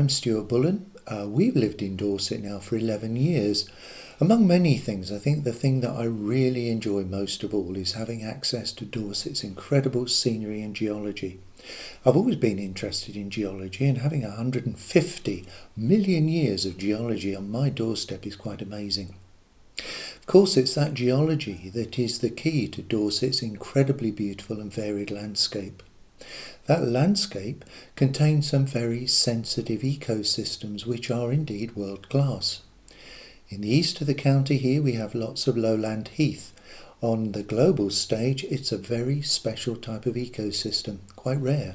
I'm Stewart Bullen. We've lived in Dorset now for 11 years. Among many things, I think the thing that I really enjoy most of all is having access to Dorset's incredible scenery and geology. I've always been interested in geology, and having 150 million years of geology on my doorstep is quite amazing. Of course, it's that geology that is the key to Dorset's incredibly beautiful and varied landscape. That landscape contains some very sensitive ecosystems which are indeed world class. In the east of the county here we have lots of lowland heath. On the global stage it's a very special type of ecosystem, quite rare.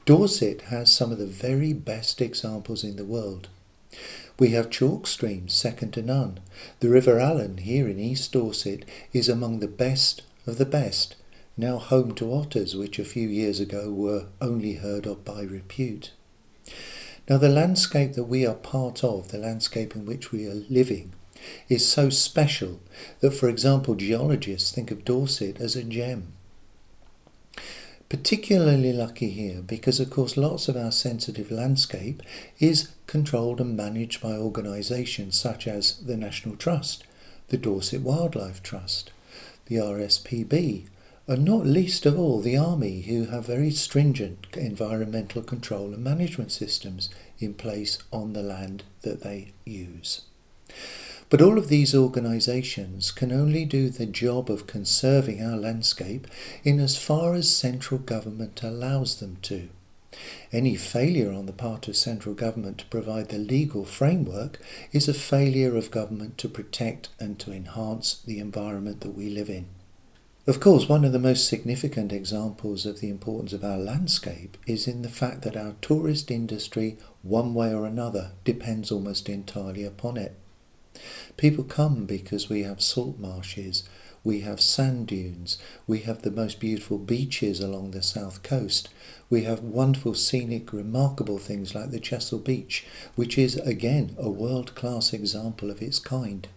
Dorset has some of the very best examples in the world. We have chalk streams, second to none. The River Allen here in East Dorset is among the best of the best, now home to otters which a few years ago were only heard of by repute. Now the landscape that we are part of, the landscape in which we are living, is so special that, for example, geologists think of Dorset as a gem. Particularly lucky here because, of course, lots of our sensitive landscape is controlled and managed by organisations such as the National Trust, the Dorset Wildlife Trust, the RSPB, and not least of all the Army, who have very stringent environmental control and management systems in place on the land that they use. But all of these organisations can only do the job of conserving our landscape in as far as central government allows them to. Any failure on the part of central government to provide the legal framework is a failure of government to protect and to enhance the environment that we live in. Of course, one of the most significant examples of the importance of our landscape is in the fact that our tourist industry, one way or another, depends almost entirely upon it. People come because we have salt marshes, we have sand dunes, we have the most beautiful beaches along the south coast, we have wonderful scenic, remarkable things like the Chesil Beach, which is again a world-class example of its kind.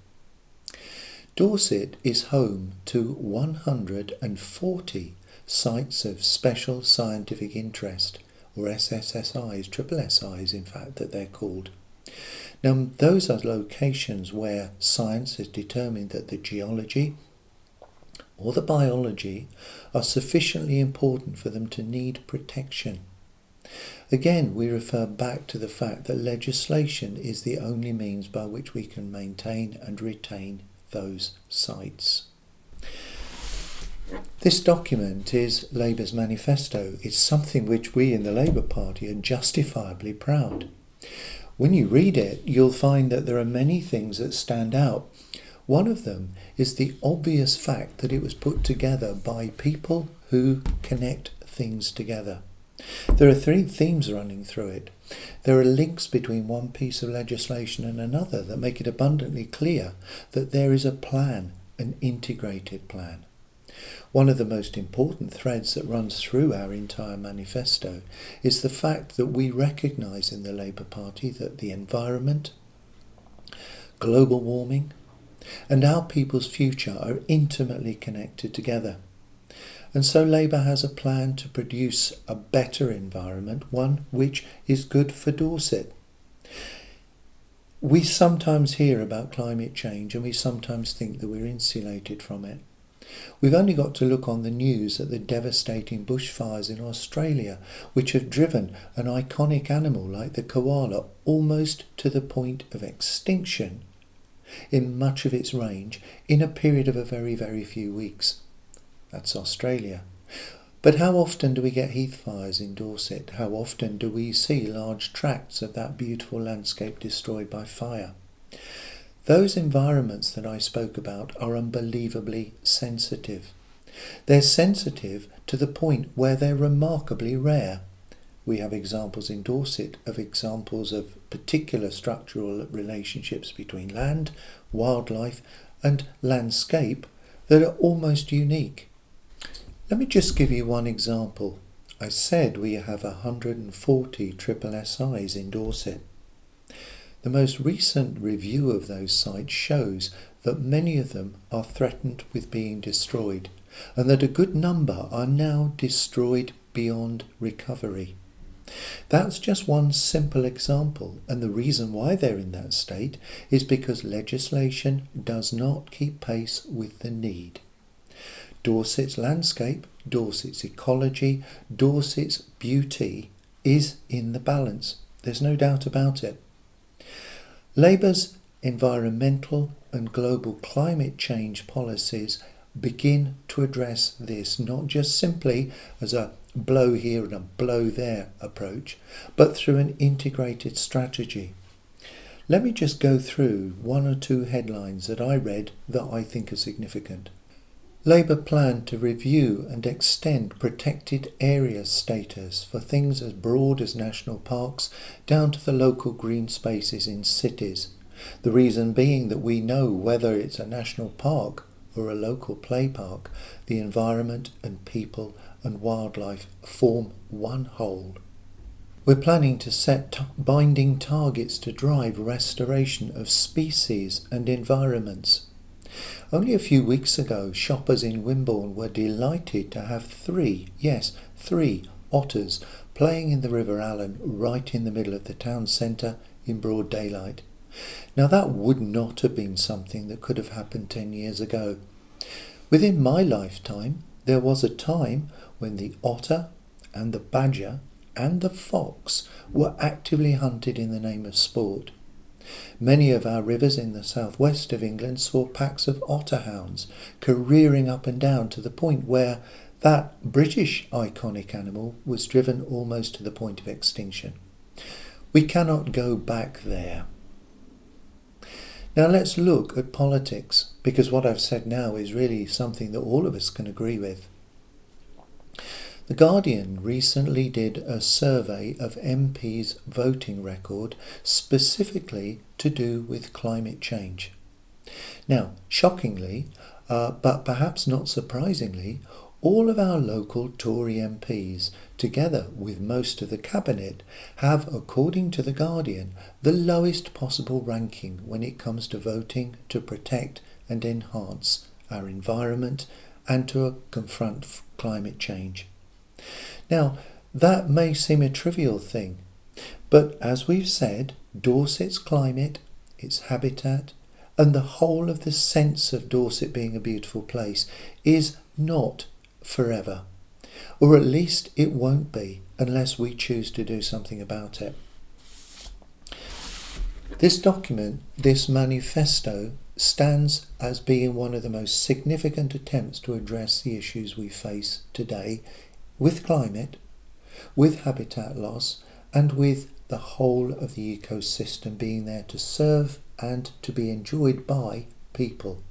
Dorset is home to 140 sites of special scientific interest, or SSSIs, triple SIs in fact that they're called. Now those are locations where science has determined that the geology or the biology are sufficiently important for them to need protection. Again, we refer back to the fact that legislation is the only means by which we can maintain and retain those sites. This document is Labour's manifesto. It's something which we in the Labour Party are justifiably proud. When you read it, you'll find that there are many things that stand out. One of them is the obvious fact that it was put together by people who connect things together. There are three themes running through it. There are links between one piece of legislation and another that make it abundantly clear that there is a plan, an integrated plan. One of the most important threads that runs through our entire manifesto is the fact that we recognise in the Labour Party that the environment, global warming, and our people's future are intimately connected together. And so Labour has a plan to produce a better environment, one which is good for Dorset. We sometimes hear about climate change and we sometimes think that we're insulated from it. We've only got to look on the news at the devastating bushfires in Australia, which have driven an iconic animal like the koala almost to the point of extinction in much of its range in a period of a very, very few weeks. That's Australia. But how often do we get heath fires in Dorset? How often do we see large tracts of that beautiful landscape destroyed by fire? Those environments that I spoke about are unbelievably sensitive. They're sensitive to the point where they're remarkably rare. We have examples in Dorset of examples of particular structural relationships between land, wildlife and landscape that are almost unique. Let me just give you one example. I said we have 140 triple SIs in Dorset. The most recent review of those sites shows that many of them are threatened with being destroyed, and that a good number are now destroyed beyond recovery. That's just one simple example, and the reason why they're in that state is because legislation does not keep pace with the need. Dorset's landscape, Dorset's ecology, Dorset's beauty is in the balance. There's no doubt about it. Labour's environmental and global climate change policies begin to address this, not just simply as a blow here and a blow there approach, but through an integrated strategy. Let me just go through one or two headlines that I read that I think are significant. Labour plan to review and extend protected area status for things as broad as national parks down to the local green spaces in cities. The reason being that we know whether it's a national park or a local play park, the environment and people and wildlife form one whole. We're planning to set binding targets to drive restoration of species and environments. Only a few weeks ago, shoppers in Wimborne were delighted to have three otters playing in the River Allen right in the middle of the town centre in broad daylight. Now that would not have been something that could have happened 10 years ago. Within my lifetime, there was a time when the otter and the badger and the fox were actively hunted in the name of sport. Many of our rivers in the southwest of England saw packs of otterhounds careering up and down to the point where that British iconic animal was driven almost to the point of extinction. We cannot go back there. Now let's look at politics, because what I've said now is really something that all of us can agree with. The Guardian recently did a survey of MPs' voting record specifically to do with climate change. Now, shockingly, but perhaps not surprisingly, all of our local Tory MPs, together with most of the Cabinet, have, according to The Guardian, the lowest possible ranking when it comes to voting to protect and enhance our environment and to confront climate change. Now, that may seem a trivial thing, but as we've said, Dorset's climate, its habitat, and the whole of the sense of Dorset being a beautiful place is not forever, or at least it won't be unless we choose to do something about it. This document, this manifesto, stands as being one of the most significant attempts to address the issues we face today with climate, with habitat loss, and with the whole of the ecosystem being there to serve and to be enjoyed by people.